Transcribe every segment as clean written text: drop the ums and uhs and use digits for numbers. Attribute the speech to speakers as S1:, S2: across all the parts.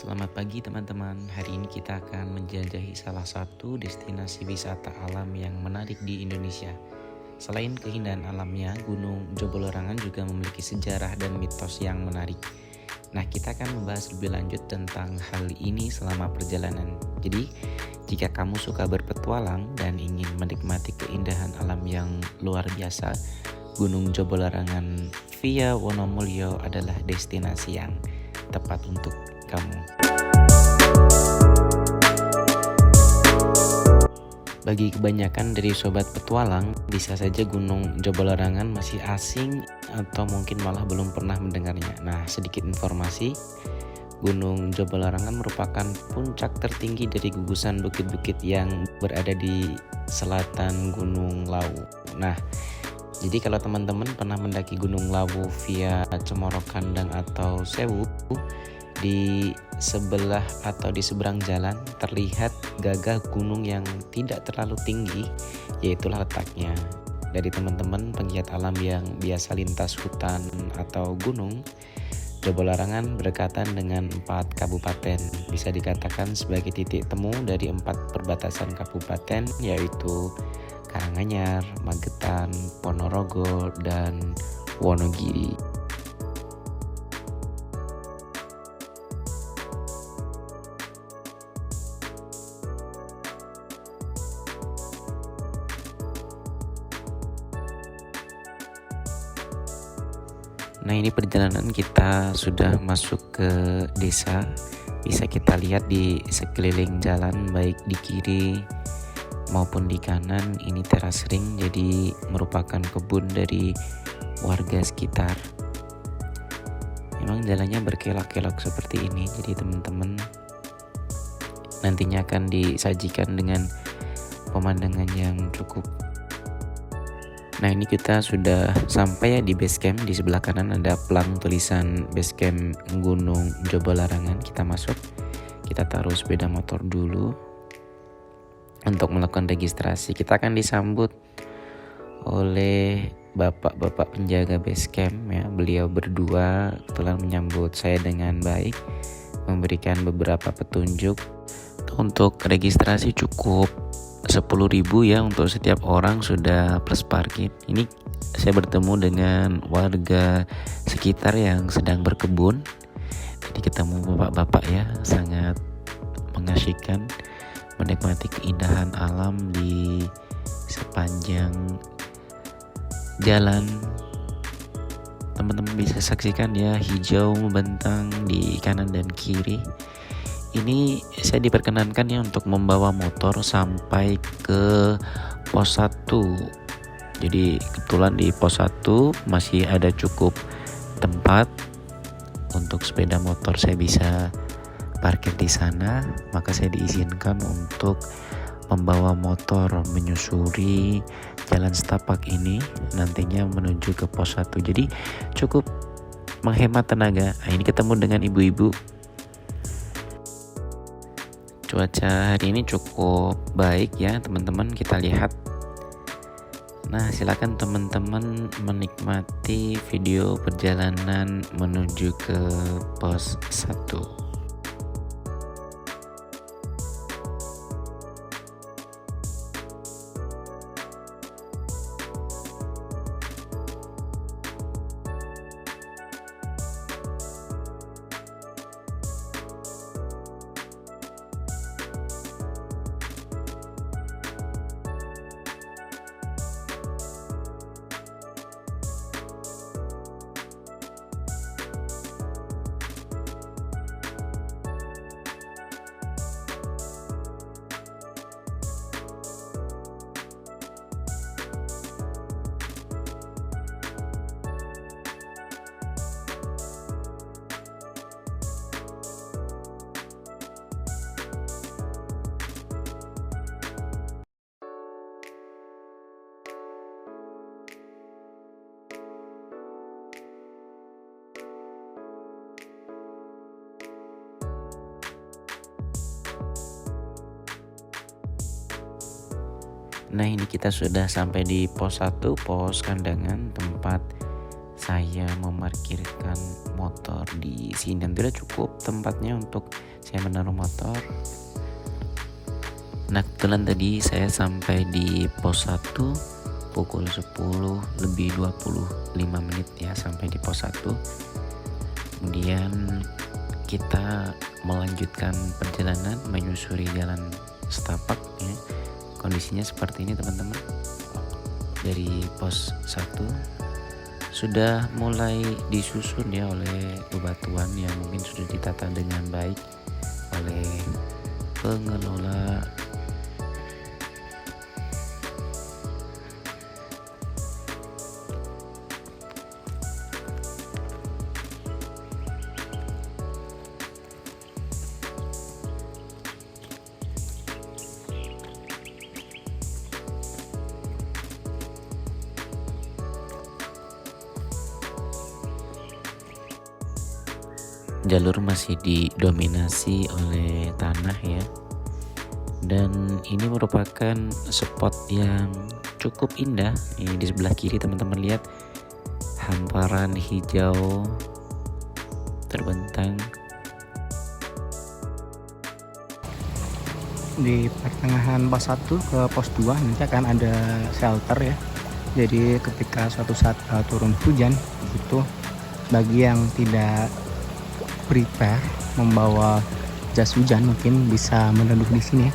S1: Selamat pagi teman-teman. Hari ini kita akan menjelajahi salah satu destinasi wisata alam yang menarik di Indonesia. Selain keindahan alamnya, Gunung Jabalorangan juga memiliki sejarah dan mitos yang menarik. Nah, kita akan membahas lebih lanjut tentang hal ini selama perjalanan. Jadi, jika kamu suka berpetualang dan ingin menikmati keindahan alam yang luar biasa, Gunung Jabalorangan via Wonomulyo adalah destinasi yang tepat untuk kamu. Bagi kebanyakan dari sobat petualang, bisa saja Gunung Jabalorangan masih asing atau mungkin malah belum pernah mendengarnya. Nah, sedikit informasi, Gunung Jabalorangan merupakan puncak tertinggi dari gugusan bukit-bukit yang berada di selatan Gunung Lawu. Nah, jadi kalau teman-teman pernah mendaki Gunung Lawu via Cemoro Kandang atau Sewu, di sebelah atau di seberang jalan terlihat gagah gunung yang tidak terlalu tinggi, yaitulah letaknya. Dari teman-teman penggiat alam yang biasa lintas hutan atau gunung, Jabalorangan berdekatan dengan 4 kabupaten. Bisa dikatakan sebagai titik temu dari 4 perbatasan kabupaten, yaitu Karanganyar, Magetan, Ponorogo, dan Wonogiri. Nah, ini perjalanan kita sudah masuk ke desa. Bisa kita lihat di sekeliling jalan, baik di kiri maupun di kanan, ini teras ring, jadi merupakan kebun dari warga sekitar. Memang jalannya berkelok-kelok seperti ini, jadi teman-teman nantinya akan disajikan dengan pemandangan yang cukup. Nah, ini kita sudah sampai ya di base camp. Di sebelah kanan ada plang tulisan base camp Gunung Jabalorangan. Kita masuk, kita taruh sepeda motor dulu untuk melakukan registrasi. Kita akan disambut oleh bapak-bapak penjaga base camp ya. Beliau berdua kebetulan menyambut saya dengan baik, memberikan beberapa petunjuk. Untuk registrasi cukup 10.000 ya untuk setiap orang, sudah plus parkir. Ini saya bertemu dengan warga sekitar yang sedang berkebun. Jadi ketemu bapak-bapak ya, sangat mengasyikkan menikmati keindahan alam di sepanjang jalan. Teman-teman bisa saksikan ya, hijau membentang di kanan dan kiri. Ini saya diperkenankan ya untuk membawa motor sampai ke pos 1. Jadi kebetulan di pos 1 masih ada cukup tempat untuk sepeda motor, saya bisa parkir di sana. Maka saya diizinkan untuk membawa motor menyusuri jalan setapak ini nantinya menuju ke pos 1. Jadi cukup menghemat tenaga. Nah, ini ketemu dengan ibu-ibu. Cuaca hari ini cukup baik ya teman-teman, kita lihat. Nah, silakan teman-teman menikmati video perjalanan menuju ke pos 1. Nah, ini kita sudah sampai di pos 1, pos kandangan, tempat saya memarkirkan motor di sini dan tidak cukup tempatnya untuk saya menaruh motor. Nah, kebetulan tadi saya sampai di pos 1 pukul 10 lebih 25 menit ya, sampai di pos 1. Kemudian kita melanjutkan perjalanan menyusuri jalan setapak ya. Kondisinya seperti ini teman-teman. Dari pos 1 sudah mulai disusun ya oleh bebatuan yang mungkin sudah ditata dengan baik oleh pengelola. Jalur masih didominasi oleh tanah ya, dan ini merupakan spot yang cukup indah. Ini di sebelah kiri teman-teman lihat hamparan hijau terbentang.
S2: Di pertengahan pos 1 ke pos 2 nanti akan ada shelter ya. Jadi ketika suatu saat turun hujan itu, bagi yang tidak prepare membawa jas hujan mungkin bisa meneduh di sini ya.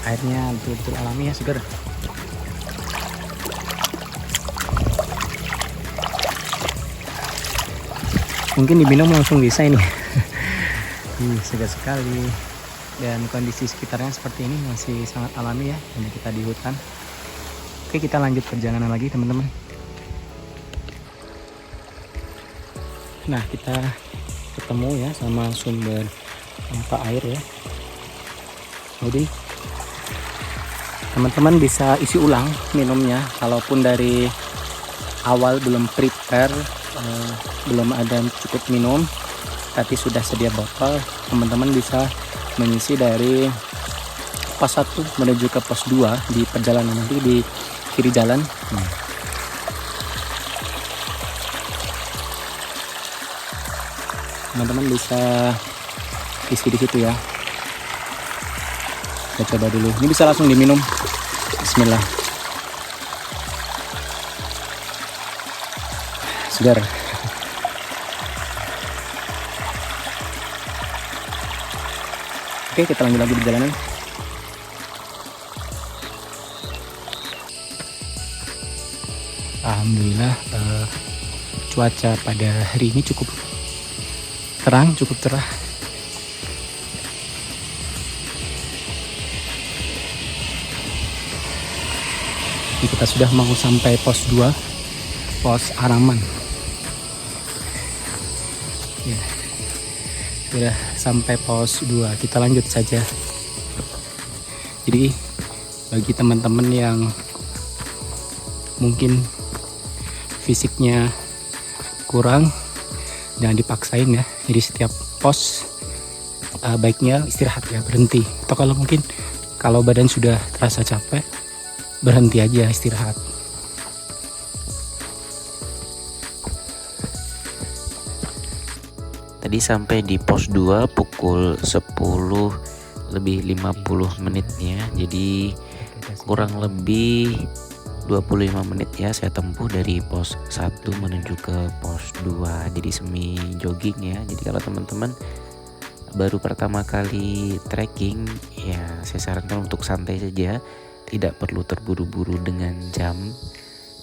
S2: Airnya betul-betul alami ya, segar. Mungkin diminum langsung bisa ini. Segar sekali. Dan kondisi sekitarnya seperti ini masih sangat alami ya, karena kita di hutan. Oke, kita lanjut perjalanan lagi teman-teman. Nah, kita ketemu ya sama sumber mata air ya. Jadi teman-teman bisa isi ulang minumnya, kalaupun dari awal belum prepare, belum ada cukup minum, tapi sudah sedia botol, teman-teman bisa mengisi dari pos 1 menuju ke pos 2 di perjalanan nanti di kiri jalan. Teman-teman bisa isi di situ ya. Kita coba dulu. Ini bisa langsung diminum. Bismillah. Segar. Oke, kita lanjut lagi di jalanan. Alhamdulillah cuaca pada hari ini cukup terang, cukup cerah. Ini kita sudah mau sampai pos 2, pos Araman. Ya, sudah sampai pos 2, kita lanjut saja. Jadi bagi teman-teman yang mungkin fisiknya kurang, jangan dipaksain ya. Jadi setiap pos baiknya istirahat ya, berhenti. Atau kalau mungkin kalau badan sudah terasa capek, berhenti aja istirahat.
S1: Tadi sampai di pos 2 pukul 10 lebih 50 menitnya. Jadi kurang lebih 25 menit ya saya tempuh dari pos 1 menuju ke pos 2. Jadi semi jogging ya. Jadi kalau teman-teman baru pertama kali trekking ya, saya sarankan untuk santai saja, tidak perlu terburu-buru dengan jam,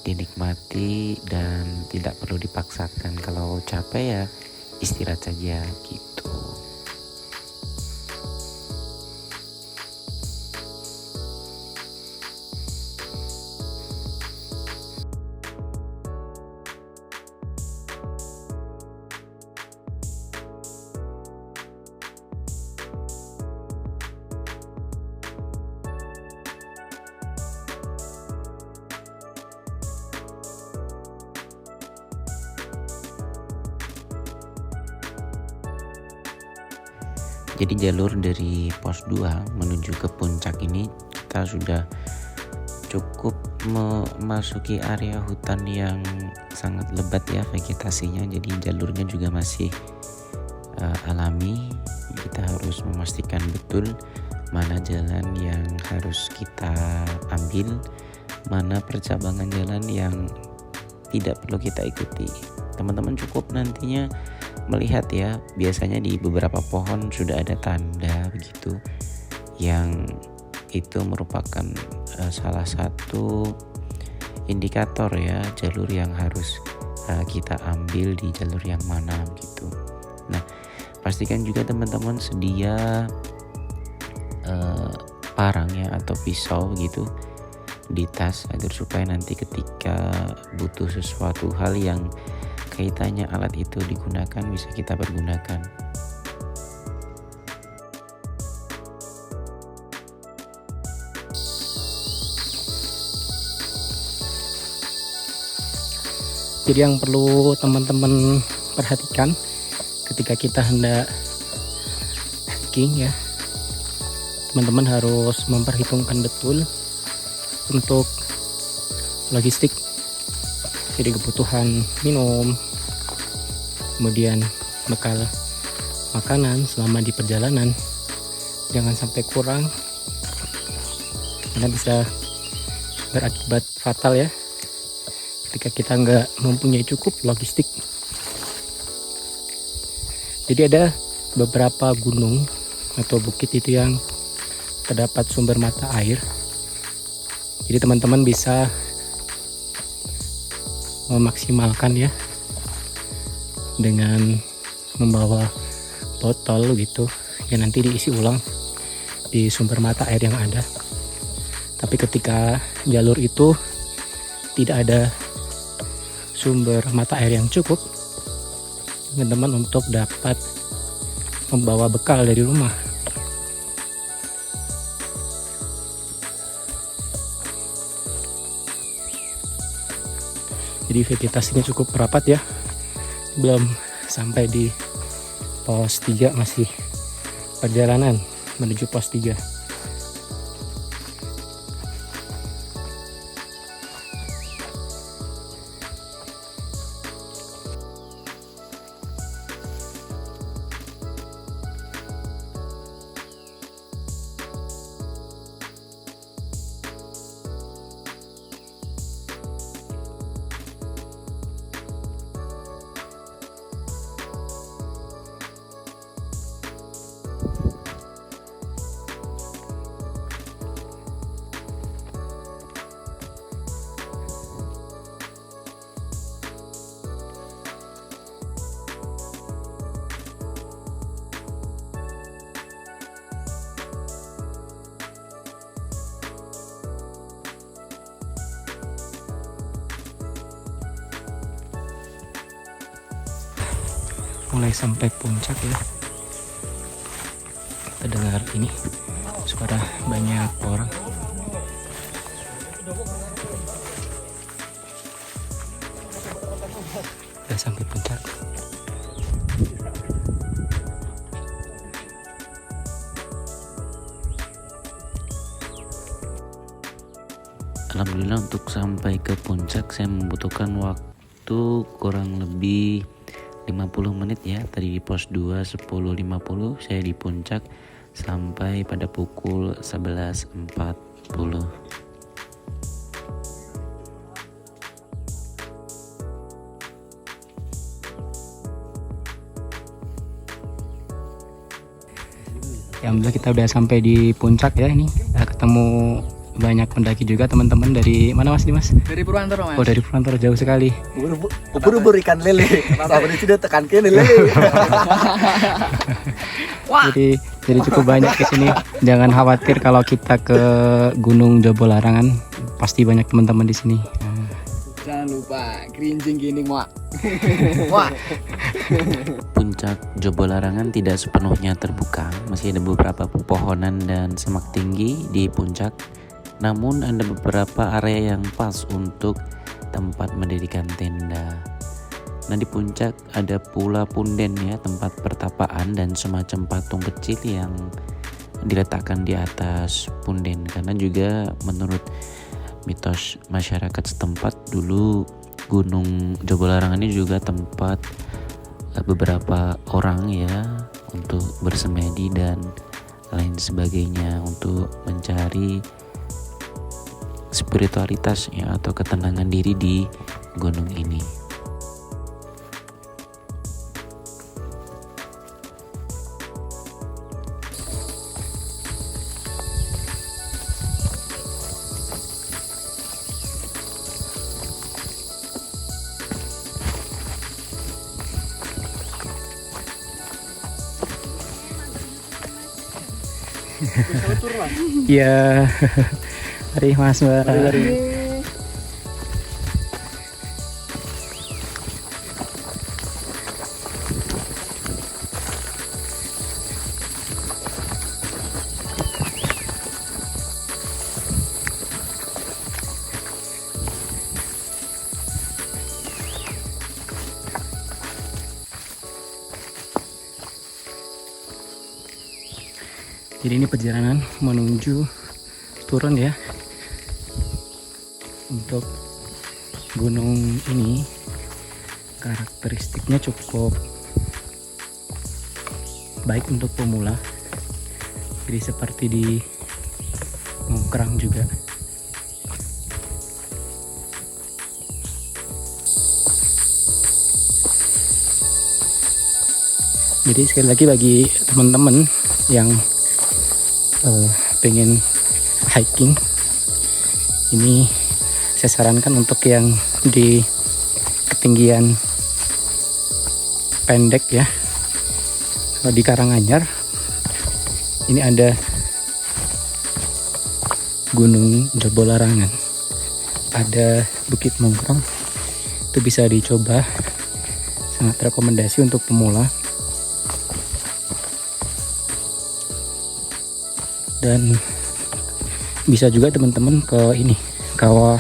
S1: dinikmati dan tidak perlu dipaksakan. Kalau capek ya istirahat saja gitu. Jadi jalur dari pos 2 menuju ke puncak ini kita sudah cukup memasuki area hutan yang sangat lebat ya vegetasinya, jadi jalurnya juga masih alami. Kita harus memastikan betul mana jalan yang harus kita ambil, mana percabangan jalan yang tidak perlu kita ikuti. Teman-teman cukup nantinya melihat ya, biasanya di beberapa pohon sudah ada tanda begitu, yang itu merupakan salah satu indikator ya jalur yang harus kita ambil di jalur yang mana gitu. Nah, pastikan juga teman-teman sedia parang ya atau pisau gitu di tas, agar supaya nanti ketika butuh sesuatu hal yang kaitannya alat itu digunakan bisa kita pergunakan.
S2: Jadi yang perlu teman-teman perhatikan ketika kita hendak hiking ya, teman-teman harus memperhitungkan betul untuk logistik. Jadi kebutuhan minum, kemudian bekal makanan selama di perjalanan jangan sampai kurang, karena bisa berakibat fatal ya ketika kita nggak mempunyai cukup logistik. Jadi ada beberapa gunung atau bukit itu yang terdapat sumber mata air. Jadi teman-teman bisa memaksimalkan ya dengan membawa botol gitu yang nanti diisi ulang di sumber mata air yang ada. Tapi ketika jalur itu tidak ada sumber mata air yang cukup, teman-teman untuk dapat membawa bekal dari rumah. Jadi vegetasinya cukup rapat ya, belum sampai di pos 3, masih perjalanan menuju pos 3. Mulai sampai puncak ya, kita dengar ini suara banyak orang. Udah sampai puncak.
S1: Alhamdulillah untuk sampai ke puncak saya membutuhkan waktu kurang lebih 50 menit ya. Tadi di pos 2 10.50, saya di puncak sampai pada pukul 11.40.
S2: Ya, alhamdulillah kita udah sampai di puncak ya. Ini ketemu banyak pendaki juga teman-teman. Dari mana Mas Dimas?
S3: Dari Purwantoro Mas.
S2: Oh, dari Purwantoro, jauh sekali.
S3: Ubur-ubur ikan lele. Sabar itu dia tekan ke lele.
S2: Jadi cukup banyak ke sini. Jangan khawatir kalau kita ke Gunung Jabolarangan, pasti banyak teman-teman di sini.
S3: Jangan lupa kerincing gini Mak. Wah.
S1: Puncak Jabolarangan tidak sepenuhnya terbuka, masih ada beberapa pepohonan dan semak tinggi di puncak. Namun ada beberapa area yang pas untuk tempat mendirikan tenda. Nah, di puncak ada pula punden ya, tempat pertapaan dan semacam patung kecil yang diletakkan di atas punden, karena juga menurut mitos masyarakat setempat dulu Gunung Jabalarangan ini juga tempat beberapa orang ya untuk bersemedi dan lain sebagainya, untuk mencari spiritualitas ya atau ketenangan diri di gunung ini.
S2: Iya. Mari Mas Mbak. Jadi ini perjalanan menuju turun ya. Untuk gunung ini karakteristiknya cukup baik untuk pemula. Jadi seperti di Mongkrang juga. Jadi sekali lagi bagi teman-teman yang pengen hiking, ini saya sarankan untuk yang di ketinggian pendek ya. Kalau di Karanganyar ini ada Gunung Jabalarangan, ada Bukit Mongkrang, itu bisa dicoba, sangat rekomendasi untuk pemula. Dan bisa juga teman-teman ke ini, Kawah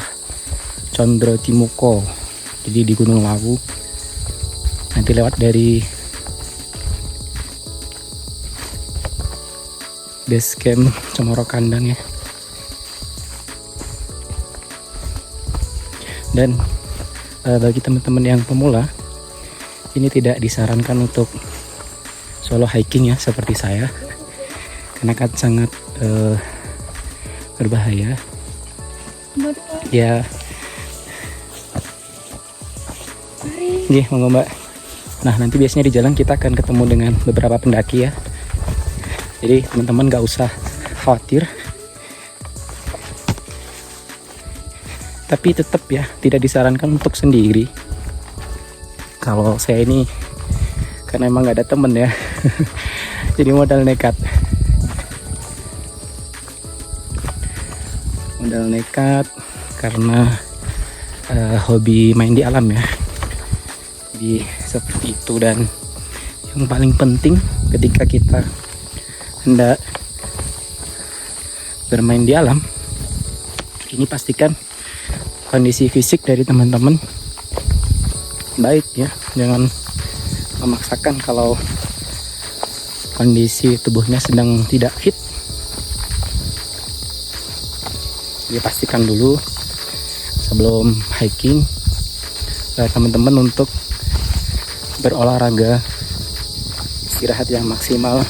S2: Condro Timuko, jadi di Gunung Lawu. Nanti lewat dari base camp Cemoro Kandang ya. Dan bagi teman-teman yang pemula, ini tidak disarankan untuk solo hiking ya seperti saya, karena kan sangat berbahaya ya. Nih monggo Mbak. Nah nanti biasanya di jalan kita akan ketemu dengan beberapa pendaki ya, jadi teman-teman gak usah khawatir. Tapi tetap ya tidak disarankan untuk sendiri. Kalau saya ini karena emang gak ada temen ya jadi modal nekat karena hobi main di alam ya. Jadi seperti itu. Dan yang paling penting ketika kita hendak bermain di alam ini, pastikan kondisi fisik dari teman-teman baik ya. Jangan memaksakan kalau kondisi tubuhnya sedang tidak fit. Jadi pastikan dulu sebelum hiking teman-teman untuk berolahraga, istirahat yang maksimal,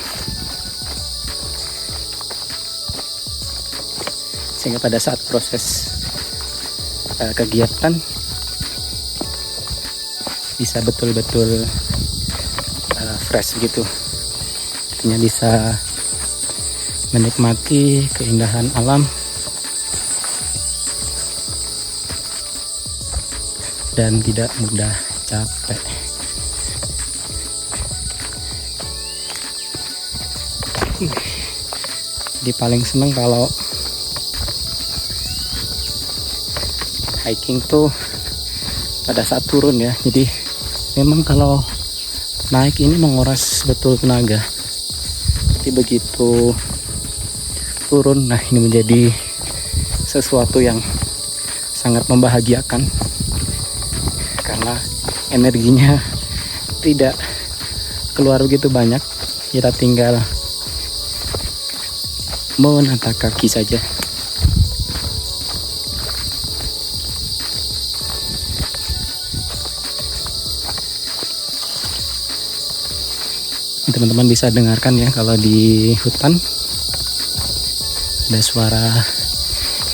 S2: sehingga pada saat proses kegiatan bisa betul-betul fresh gitu, artinya bisa menikmati keindahan alam dan tidak mudah capek. Jadi paling seneng kalau hiking tuh pada saat turun ya. Jadi memang kalau naik ini menguras betul tenaga, tapi begitu turun, nah ini menjadi sesuatu yang sangat membahagiakan karena energinya tidak keluar begitu banyak. Kita tinggal menata kaki saja. Teman-teman bisa dengarkan ya, kalau di hutan ada suara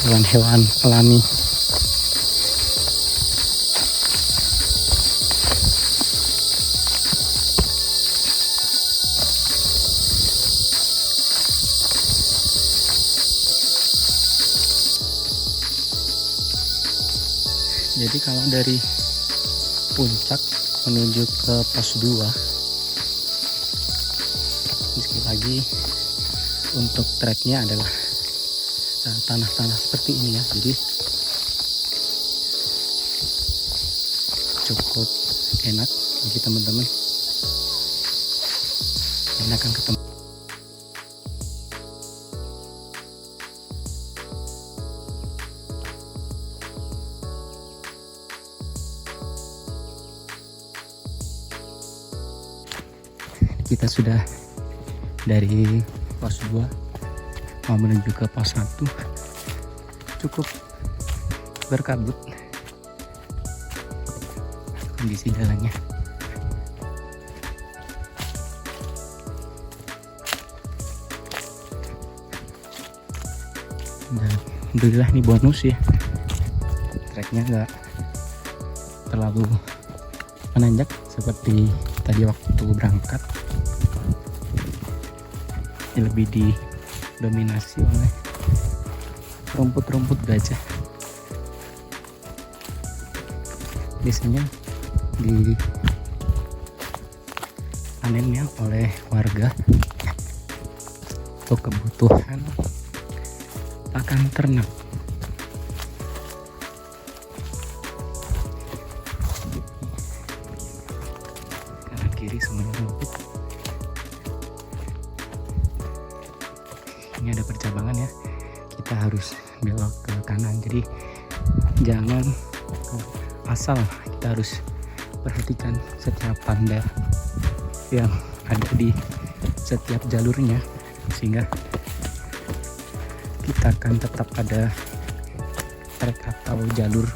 S2: hewan-hewan alami. Jadi kalau dari puncak menuju ke pos 2, sekali lagi untuk treknya adalah tanah-tanah seperti ini ya, jadi cukup enak bagi teman-teman, enakan ketemu. Kita sudah dari pos 2 mau menuju ke pos 1, cukup berkabut kondisi jalannya. Dan alhamdulillah ini bonus ya, treknya nggak terlalu menanjak seperti tadi waktu berangkat. Ini lebih didominasi oleh rumput-rumput gajah. Biasanya dipanennya oleh warga untuk kebutuhan pakan ternak. Kanan kiri semuanya rumput. Ini ada percabangan ya, kita harus belok ke kanan, jadi jangan asal, kita harus perhatikan setiap tanda yang ada di setiap jalurnya, sehingga kita akan tetap ada trek atau jalur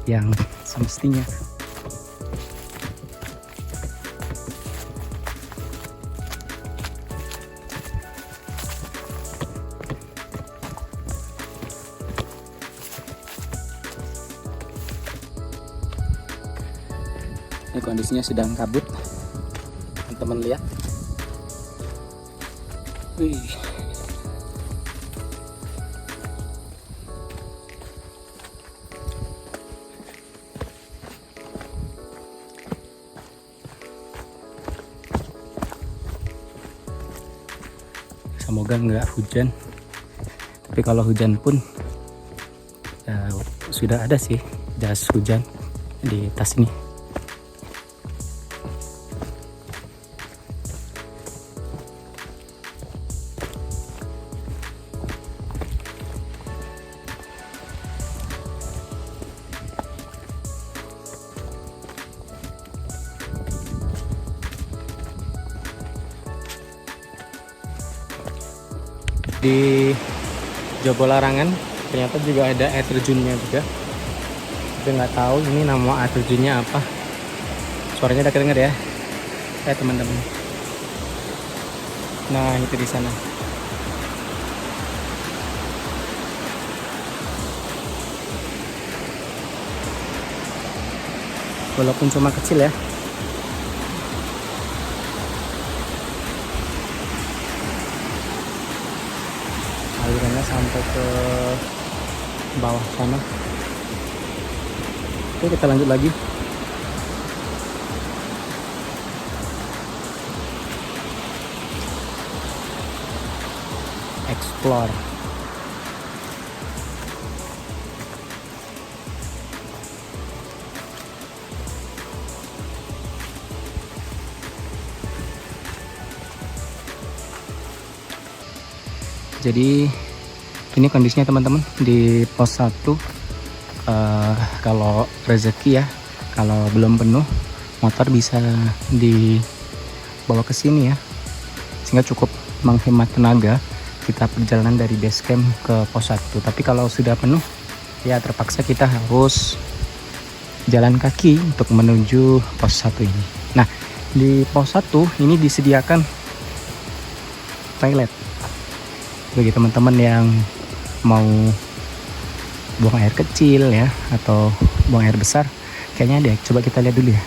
S2: yang semestinya. Ini kondisinya sedang kabut, teman-teman lihat. Wih. Semoga nggak hujan, tapi kalau hujan pun ya, sudah ada sih jas hujan di tas ini. Di Jobolarangan ternyata juga ada air terjunnya juga, tapi nggak tahu ini nama air terjunnya apa. Suaranya udah kedenger ya, teman-teman. Nah itu di sana. Walaupun cuma kecil ya. Alirannya sampai ke bawah sana. Oke, kita lanjut lagi. Explore. Jadi ini kondisinya teman-teman di pos 1. Kalau rezeki ya, kalau belum penuh motor bisa dibawa ke sini ya, sehingga cukup menghemat tenaga kita perjalanan dari base camp ke pos 1. Tapi kalau sudah penuh ya terpaksa kita harus jalan kaki untuk menuju pos 1 ini. Nah, di pos 1 ini disediakan toilet bagi teman-teman yang mau buang air kecil ya, atau buang air besar. Kayaknya ada, coba kita lihat dulu ya.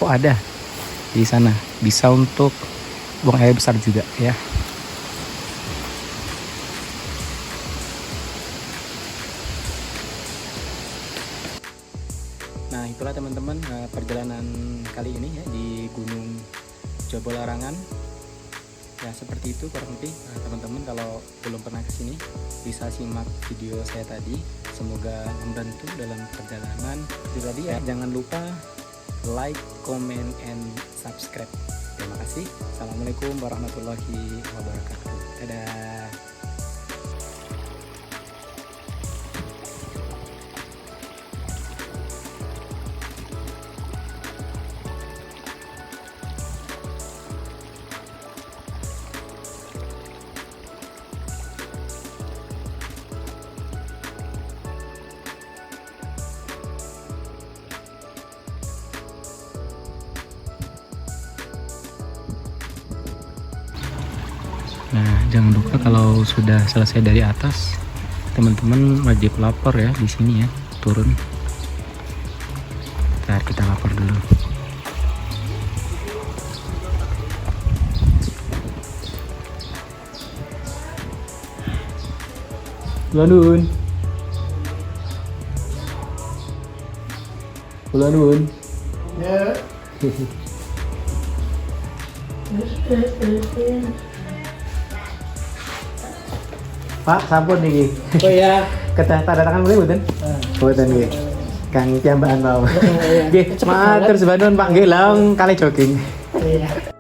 S2: Oh, ada di sana, bisa untuk buang air besar juga ya. Nah, itulah teman-teman perjalanan kali ini ya di Gunung Jabal Larangan. Ya seperti itu kurang lebih. Teman-teman kalau belum pernah kesini bisa simak video saya tadi, semoga membantu dalam perjalanan. Jadi ya, jangan lupa like, comment, and subscribe. Terima kasih. Assalamualaikum warahmatullahi wabarakatuh. Dadah. Nah, jangan lupa kalau sudah selesai dari atas, teman-teman wajib lapor ya di sini ya, turun. Ntar kita lapor dulu. Ulanun. Ulanun. Ya. Pak, sampun nih. Oh ya. Kedah tanda tangan boleh mboten? Mboten nggih. Kang piyambakan mau. Nggih, matur sebanun Pak nggih, langsung kali jogging. Iya.